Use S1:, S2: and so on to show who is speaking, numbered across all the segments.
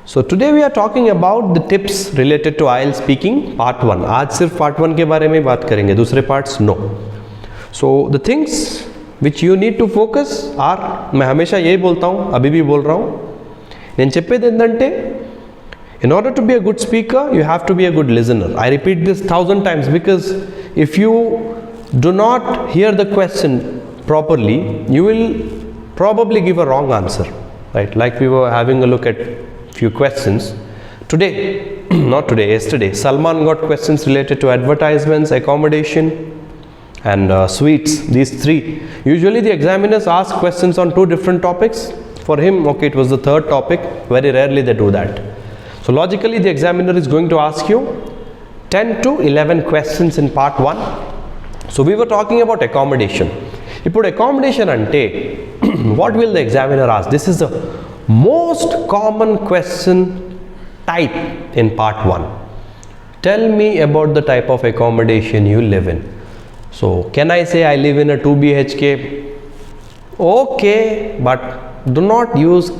S1: So today we are talking about the tips related to IELTS speaking part 1. आज सिर्फ part 1 के बारे में बात करेंगे, दूसरे parts no. So the things which you need to focus are, मैं हमेशा यही बोलता हूँ, अभी भी बोल रहा हूँ, నేను చెప్పేది ఏంటంటే in order to be a good speaker you have to be a good listener. I repeat this 1000 times because if you do not hear the question properly you will probably give a wrong answer, right? Like we were having a look at few questions today not today, yesterday Salman got questions related to advertisements, accommodation and sweets. These three, usually the examiners ask questions on two different topics. For him, okay, it was the third topic. Very rarely they do that. So logically the examiner is going to ask you 10 to 11 questions in part 1. So we were talking about accommodation. Ippudu accommodation ante what will the examiner ask? This is the most common question type in part 1. Tell me about the type of accommodation you live in. So can I say I live in a 2 BHK? Okay, but do not use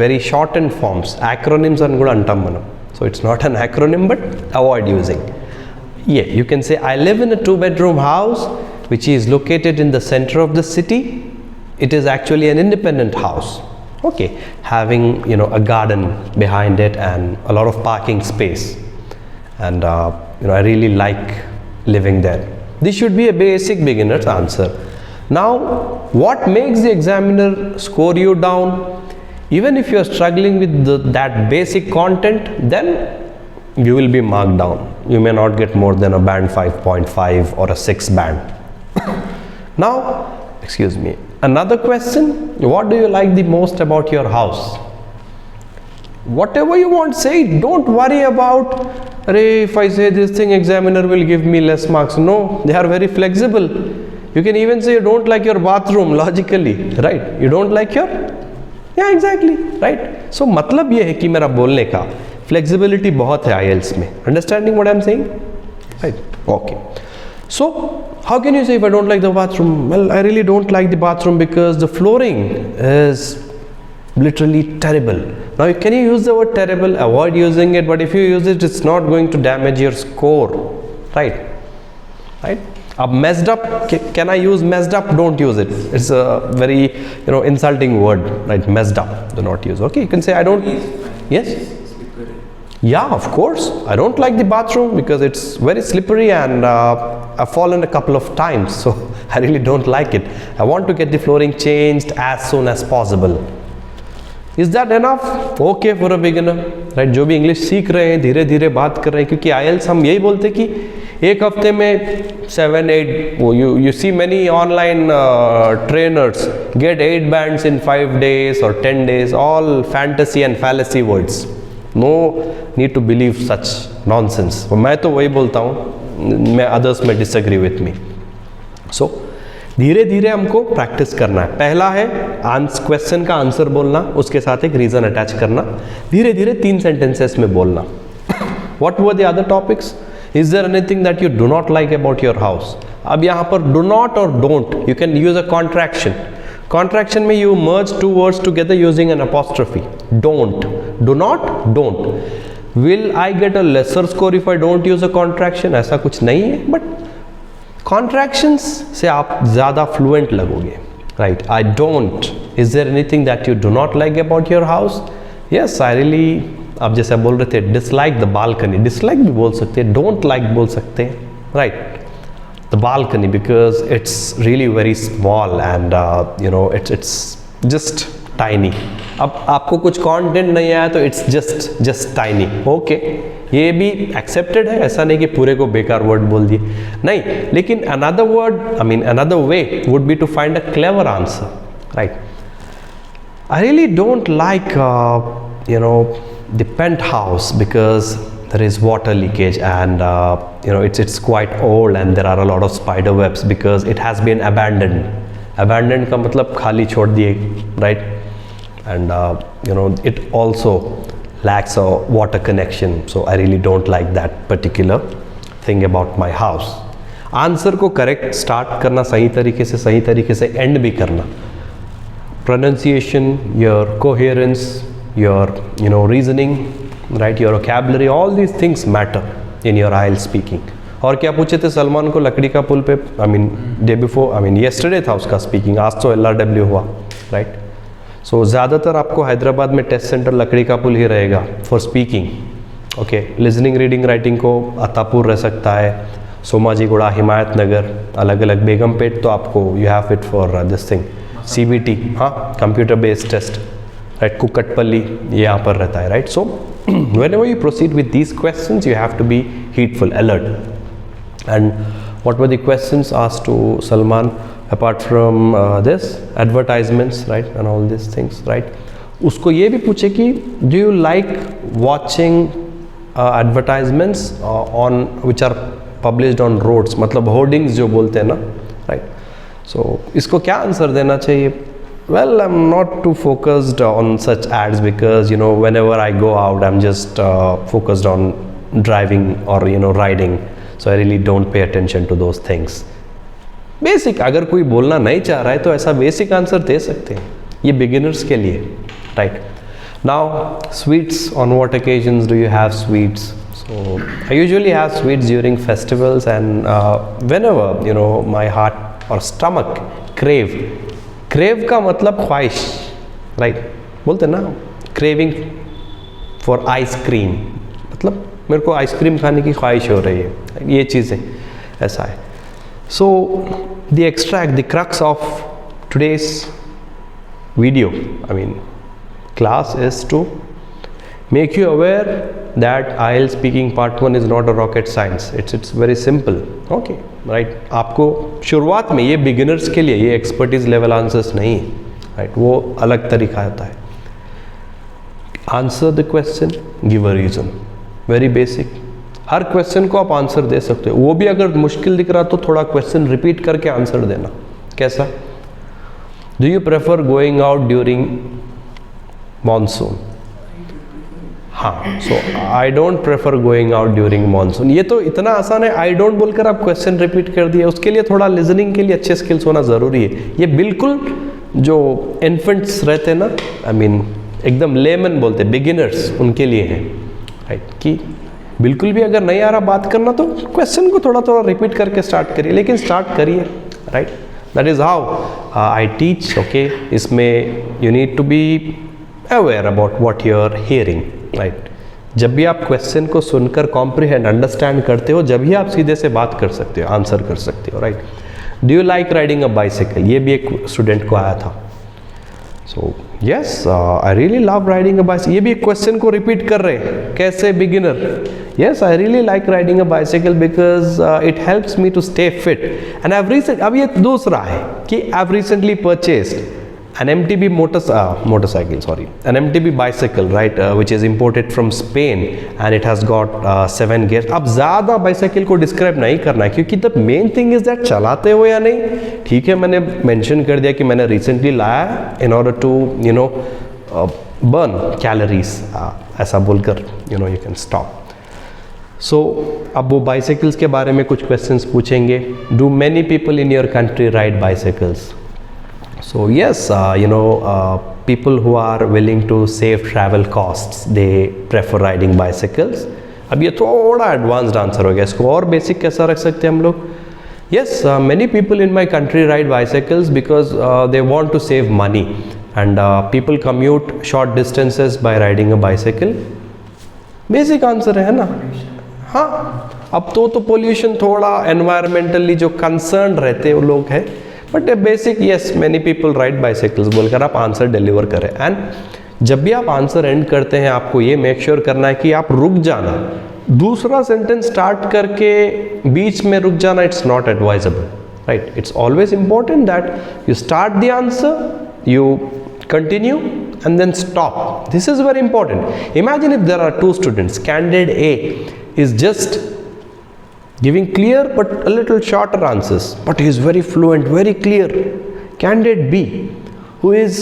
S1: very shortened forms. Acronyms are good antam manam. So it's not an acronym, but avoid using. Yeah, you can say I live in a 2-bedroom house which is located in the center of the city. It is actually an independent house. Okay, having a garden behind it and a lot of parking space, and I really like living there. This should be a basic beginner's answer. Now what makes the examiner score you down? Even if you are struggling with that basic content, then you will be marked down. You may not get more than a band 5.5 or a 6 band. Now excuse me, another question, what do you like the most about your house? Whatever you want, say it. Don't worry about, if I say this thing examiner will give me less marks. No, they are very flexible. You can even say you don't like your bathroom logically, right? You don't like your, yeah, exactly, right? So मतलब ये है कि मेरा बोलने का flexibility बहुत है IELTS में. Understanding what I'm saying? Right? Okay. So how can you say if I don't like the bathroom? Well, I really don't like the bathroom because the flooring is literally terrible. Now can you use the word terrible? Avoid using it, but if you use it, it's not going to damage your score, right? Right? Messed up, can I use messed up? Don't use it. It's a very insulting word, right? Messed up, do not use. Okay, you can say I don't. Yes. Yeah, of course. I don't like the bathroom because it's very slippery and I've fallen a couple of times, so I really don't like it. I want to get the flooring changed as soon as possible. Is that enough? Okay for a beginner, right? जो भी English सीख रहे हैं, धीरे धीरे बात कर रहे हैं, क्योंकि IELTS हम यही बोलते हैं कि एक हफ्ते में 7-8, you see many online trainers get 8 bands in 5 days or 10 days, all fantasy and fallacy words. No need to believe such nonsense. मैं तो वही बोलता हूँ, मैं others may disagree with me. So धीरे धीरे हमको प्रैक्टिस करना है. पहला है क्वेश्चन का आंसर बोलना, उसके साथ एक रीजन अटैच करना, धीरे धीरे 3 सेंटेंसेस में बोलना. What were the other topics? Is there anything that you do not like about your house? अब यहाँ पर do not or don't, you can use a contraction. Contraction में you merge 2 words together using an apostrophe. Don't, do not, don't. Will I get a lesser score if I don't use a contraction? ऐसा कुछ नहीं है, but contractions से आप ज़्यादा fluent लगोगे, right? I don't. Is there anything that you do not like about your house? Yes, I really. आप जैसे बोल रहे थे dislike the balcony. Dislike भी बोल सकते हैं, don't like बोल सकते हैं, right? The balcony because it's really very small and it's just tiny. अब आपको कुछ कंटेंट नहीं आया तो it's just tiny. Okay, ये भी accepted है, ऐसा नहीं कि पूरे को बेकार वर्ड बोल दिए, नहीं. लेकिन another way would be to find a clever answer, right? I really don't like the penthouse because there is water leakage and it's quite old and there are a lot of spider webs because it has been abandoned. Abandoned का मतलब खाली छोड़ दिए, right? And it also lacks a water connection, so I really don't like that particular thing about my house. Answer को correct start करना, सही तरीके से एंड भी करना. Pronunciation, your coherence, your reasoning, right, your vocabulary, all these things matter in your IELTS speaking. और क्या पूछे थे सलमान को लकड़ी का पुल पे, डे बिफोर, येस्टरडे था उसका स्पीकिंग, आज तो LRW हुआ, राइट. सो ज़्यादातर आपको हैदराबाद में टेस्ट सेंटर लकड़ी का पुल ही रहेगा for speaking. Okay, listening reading writing को अतापुर रह सकता है, सोमाजीगुड़ा, हिमायत नगर, अलग अलग, बेगमपेट तो आपको you have it for this thing CBT, हाँ, कंप्यूटर बेस्ड टेस्ट, राइट. कुक्कटपल्ली ये यहाँ पर रहता है, right. So whenever you proceed with these questions you have to be heedful, alert. And what were the questions asked to Salman apart from this advertisements, right, and all these things, right. उसको ये भी पूछे कि do you like watching advertisements on which are published on roads, मतलब hoardings जो बोलते हैं ना, right. So इसको क्या आंसर देना चाहिए? Well, I'm not too focused on such ads because whenever I go out I'm just focused on driving or riding, so I really don't pay attention to those things. Basic, अगर कोई बोलना नहीं चाह रहा है तो ऐसा बेसिक आंसर दे सकते हैं, ये बिगिनर्स के लिए, right. Now sweets, on what occasions do you have sweets? So I usually have sweets during festivals and whenever my heart or stomach crave का मतलब ख्वाहिश, राइट, बोलते ना, क्रेविंग फॉर आइसक्रीम, मतलब मेरे को आइसक्रीम खाने की ख्वाहिश हो रही है, ये चीज़ें ऐसा है. So the extract, the crux of today's video, class is to make you aware that IELTS speaking part 1 is not a rocket science. It's very simple. Okay, right. आपको शुरुआत में, ये बिगिनर्स के लिए, ये एक्सपर्टीज लेवल आंसर्स नहीं है, right. वो अलग तरीका होता है. Answer the question, give a reason, very basic. Her question को आप आंसर दे सकते हो, वो भी अगर मुश्किल दिख रहा तो थोड़ा क्वेश्चन रिपीट करके आंसर देना. कैसा? Do you prefer going out during monsoon? हाँ, so I don't prefer going out during monsoon. ये तो इतना आसान है, आई डोंट बोलकर आप क्वेश्चन रिपीट कर दिया. उसके लिए थोड़ा लिसनिंग के लिए अच्छे स्किल्स होना ज़रूरी है. ये बिल्कुल जो इन्फेंट्स रहते हैं ना, एकदम लेमन बोलते, बिगिनर्स, उनके लिए है, राइट. कि बिल्कुल भी अगर नहीं आ रहा बात करना तो क्वेश्चन को थोड़ा थोड़ा रिपीट करके स्टार्ट करिए, लेकिन स्टार्ट करिए, right. That is how I teach. Okay, इसमें you need to be aware about what you are hearing, right. जब भी आप क्वेश्चन को सुनकर कॉम्प्रिहेंड, अंडरस्टैंड करते हो, जब ही आप सीधे से बात कर सकते हो, आंसर कर सकते हो, right. Do you like riding a bicycle? ये भी एक स्टूडेंट को आया था. So yes, I really love riding a bicycle. ये भी एक क्वेश्चन को रिपीट कर रहे हैं, कैसे beginner. Yes, I really like riding a bicycle because it helps me to stay fit and अब ये दूसरा है कि I have recently purchased an MTB an MTB bicycle, right, which is imported from Spain and it has got 7 gears. अब ज़्यादा bicycle को describe नहीं करना है, क्योंकि the main thing is that चलाते हो या नहीं. ठीक है, मैंने मेंशन कर दिया कि मैंने रिसेंटली लाया in order to burn calories, ऐसा बोलकर यू कैन स्टॉप. सो अब वो बाइसाइकिल्स के बारे में कुछ क्वेश्चंस पूछेंगे. Do many people in your country ride bicycles? So yes, people who are willing to save travel costs, they prefer riding bicycles. अब ये थोड़ा एडवांस्ड आंसर हो गया, इसको और बेसिक कैसा रख सकते हैं हम लोग? Yes, many people in my country ride bicycles because they want to save money and people commute short distances by riding a bicycle. Basic answer है ना. हाँ, अब तो पोल्यूशन थोड़ा एनवायरमेंटली जो कंसर्न रहते हैं वो लोग हैं, but basic yes many people ride bicycles बोलकर आप आंसर डिलीवर करें. एंड जब भी आप आंसर एंड करते हैं आपको ये मेक श्योर करना है कि आप रुक जाना, दूसरा सेंटेंस स्टार्ट करके बीच में रुक जाना it's not advisable, right. It's always important that you start the answer, you continue and then stop. This is very important. Imagine if there are two students, candidate A is just giving clear but a little shorter answers, but he is very fluent, very clear. Candidate B, who is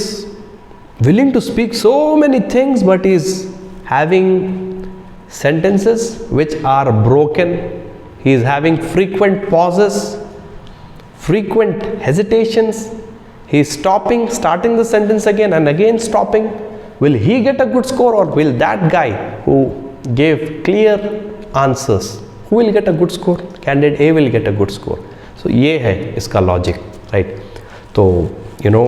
S1: willing to speak so many things but is having sentences which are broken, he is having frequent pauses, frequent hesitations, he is stopping, starting the sentence again and again stopping. will he get a good score, or will that guy who gave clear answers, who will get a good score? Candidate A will get a good score. So ये है इसका logic, right? तो you know,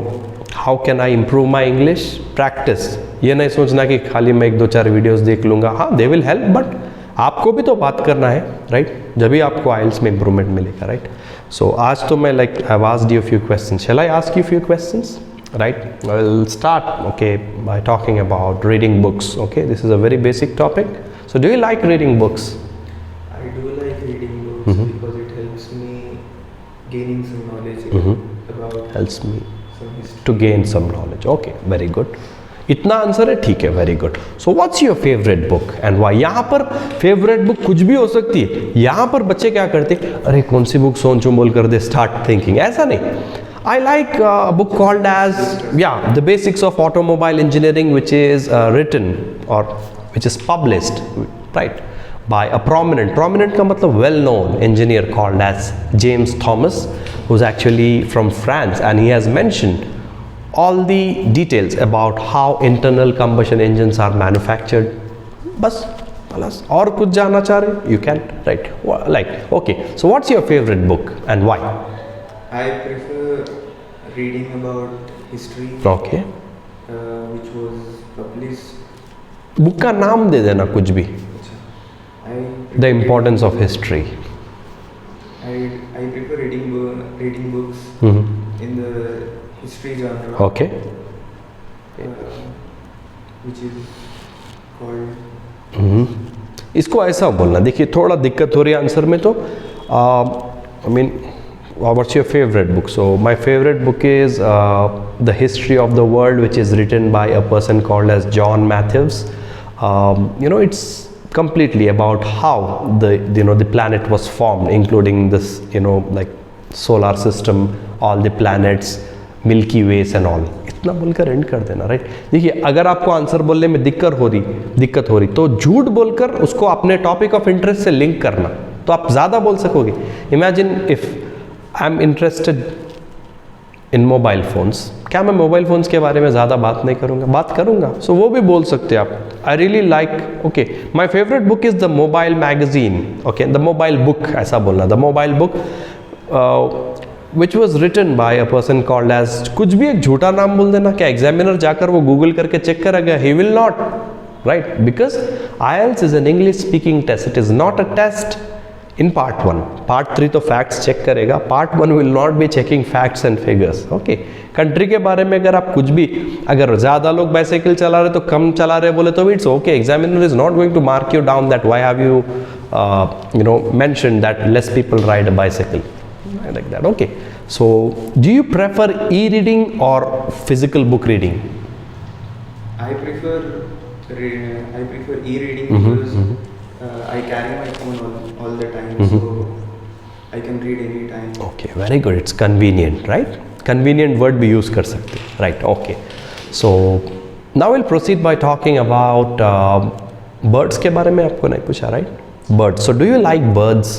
S1: how can I improve my English? Practice. ये नहीं सोचना कि खाली मैं 1-2-4 वीडियोस देख लूँगा. हाँ, they will help, but आपको भी तो बात करना है, right? जब भी आपको IELTS में improvement मिलेगा, right? So आज तो मैं like I've asked you a few questions. Shall I ask you a few questions? Right? I'll start, okay, by talking about reading books. Okay, this is a very basic topic. So do you like reading books?
S2: I do like reading books because it helps me gaining some knowledge about
S1: Helps me
S2: some history.
S1: to gain some knowledge. Okay, very good. इतना answer है, ठीक है, very good. So what's your favourite book and why? यहाँ पर favourite book कुछ भी हो सकती है. यहाँ पर बच्चे क्या करते, अरे कौन सी बुक सोचूं बोल कर दे, स्टार्ट थिंकिंग. ऐसा नहीं. I like a book called as The Basics of Automobile Engineering, which is written or which is published, right, by a prominent का मतलब well-known engineer called as James Thomas, who's actually from France, and he has mentioned all the details about how internal combustion engines are manufactured. बस और कुछ जानना चाह रहे, you can, right? Like, okay, so what's your favorite book and why?
S2: I prefer reading about history.
S1: Okay.
S2: Which was published.
S1: Book का नाम दे देना कुछ भी. The importance of history.
S2: I prefer reading books in the history genre.
S1: Okay.
S2: Which is called.
S1: इसको ऐसा बोलना. देखिए थोड़ा दिक्कत हो रही है आंसर में, तो I mean, what's your favorite book? So my favorite book is The History of the World, which is written by a person called as John Matthews. You know, it's completely about how the planet was formed, including this, you know, like solar system, all the planets, Milky Ways and all. इतना बोलकर and कर देना, right? देखिए अगर आपको answer बोलने में दिक्कत हो रही तो झूठ बोलकर उसको अपने टॉपिक ऑफ इंटरेस्ट से लिंक करना, तो आप ज़्यादा बोल सकोगे. Imagine if I am interested in mobile phones, क्या मैं मोबाइल फ़ोन्स के बारे में ज़्यादा बात नहीं करूँगा? बात करूँगा. सो वो भी बोल सकते हैं आप. I really like, okay, my favourite book is the mobile magazine. Okay, the mobile book ऐसा बोलना, the mobile book which was written by a person called as, कुछ भी एक झूठा नाम बोल देना, क्या एग्जामिनर जाकर वो गूगल करके चेक करेगा? He will not, right? Because IELTS is an English speaking test, it is not a test in part 1. Part 3 तो facts चेक करेगा. Part 1 will not be checking facts and figures. Okay. Country के बारे में अगर आप कुछ भी, अगर ज़्यादा लोग बाइसाइकिल चला रहे तो कम चला रहे बोले तो it's okay. Examiner is not going to mark you down that why have you mentioned that less people ride a bicycle, like that. Okay. So do you prefer e-reading or physical book reading?
S2: I prefer e-reading because I carry my phone all the time, so I can read any time.
S1: Okay, very good. It's convenient, right? Convenient word भी use कर सकते हैं, right? Okay. So now we'll proceed by talking about birds के बारे में. आपको नहीं पूछा, right? Birds. So do you like birds?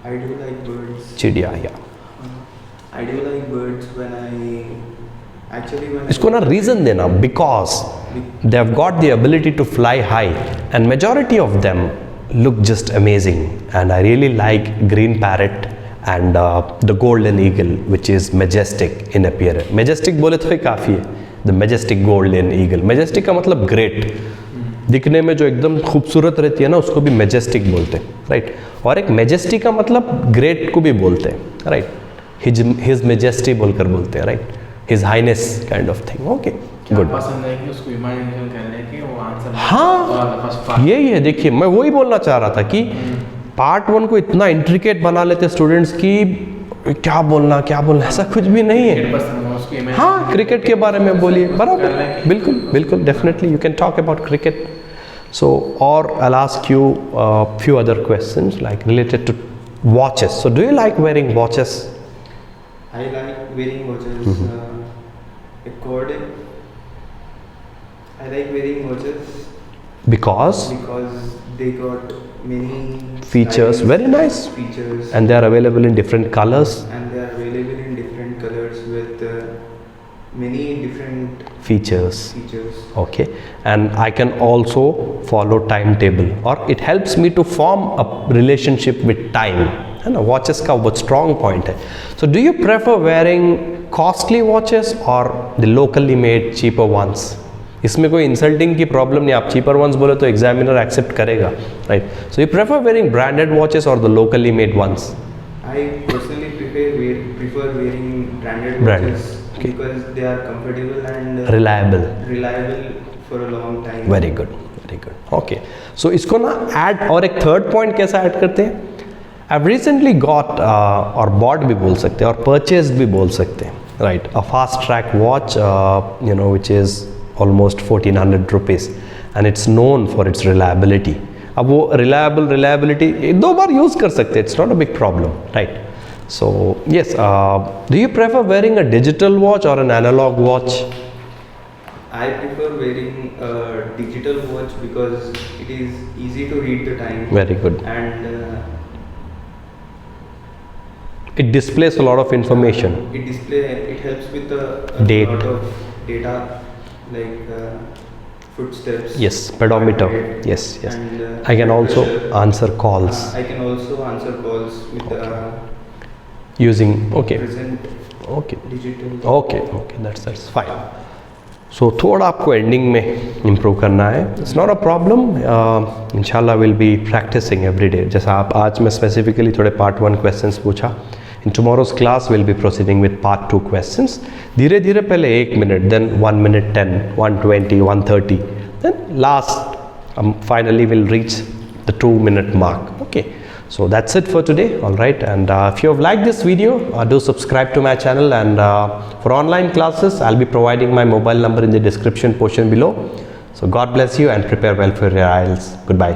S2: I do like birds.
S1: चिड़िया, yeah.
S2: I do like birds when
S1: इसको ना रीजन देना, because they have got the ability to fly high and majority of them look just amazing, and I really like green parrot and the golden eagle, which is majestic in appearance. Majestic बोले तो ही काफ़ी है. The majestic golden eagle. Majestic का मतलब great. दिखने में जो एकदम खूबसूरत रहती है ना, उसको भी majestic बोलते हैं, राइट? और एक majestic का मतलब great को भी बोलते हैं, राइट? His majesty बोलकर बोलते हैं, right? His Highness kind of thing. Okay, good.
S3: पसंद है कि उसको इमेजिन करने की वो आंसर.
S1: हाँ, यही है. देखिए मैं वही बोलना चाह रहा था कि पार्ट 1 को इतना इंट्रिकेट बना लेते स्टूडेंट्स की क्या बोलना ऐसा कुछ भी नहीं है. हाँ, क्रिकेट के बारे में बोलिए, बराबर, बिल्कुल, definitely you can talk about cricket. So और I will ask you few other questions like related to watches. So do you like wearing watches?
S2: I like wearing watches. I like wearing watches
S1: because
S2: they got many
S1: features,
S2: styles,
S1: very nice
S2: features,
S1: and they are available in different colors
S2: with many different
S1: features.
S2: features.
S1: Okay, and I can also follow timetable, or it helps me to form a relationship with time. है ना, watches का बहुत strong point है. So do you prefer wearing costly watches or the locally made cheaper ones? इसमें कोई insulting की problem नहीं, आप cheaper ones बोले तो examiner accept करेगा, right? So you prefer wearing branded watches or the locally made ones?
S2: I personally prefer wearing branded
S1: Branded,
S2: watches
S1: okay.
S2: because they are comfortable and
S1: Reliable.
S2: for a long time.
S1: Very good, very good. Okay, so इसको ना add और एक third point कैसा add करते हैं? I've recently got और bought भी बोल सकते हैं और purchased भी बोल सकते हैं, right? A fast track watch, you know, which is almost 1400 rupees, and it's known for its reliability. अब वो reliability एक दो बार use कर सकते हैं, it's not a big problem, right? So yes, do you prefer wearing a digital watch or an analog watch?
S2: I prefer wearing a digital watch because it is easy to read the time.
S1: Very good.
S2: And
S1: It displays a lot of information.
S2: it helps with a
S1: Date.
S2: lot of data like footsteps.
S1: Yes, pedometer.
S2: heart rate,
S1: Yes, yes.
S2: And
S1: I can also
S2: pressure.
S1: answer calls
S2: I can also answer calls with
S1: using. Okay,
S2: present
S1: okay,
S2: digital.
S1: okay, okay. That's fine. So थोड़ा आपको ending में improve करना है. It's not a problem. इंशाल्लाह will be practicing every day. जैसा आप आज मैं स्पेसिफिकली थोड़े पार्ट 1 क्वेश्चंस पूछा. In tomorrow's class will be proceeding with part 2 questions. धीरे धीरे पहले 1 minute, then 1 minute 10, 120, 130, then last finally will reach the 2 minute mark. Okay. So that's it for today, all right, and if you have liked this video, do subscribe to my channel, and for online classes I'll be providing my mobile number in the description portion below. So God bless you and prepare well for your IELTS. Goodbye.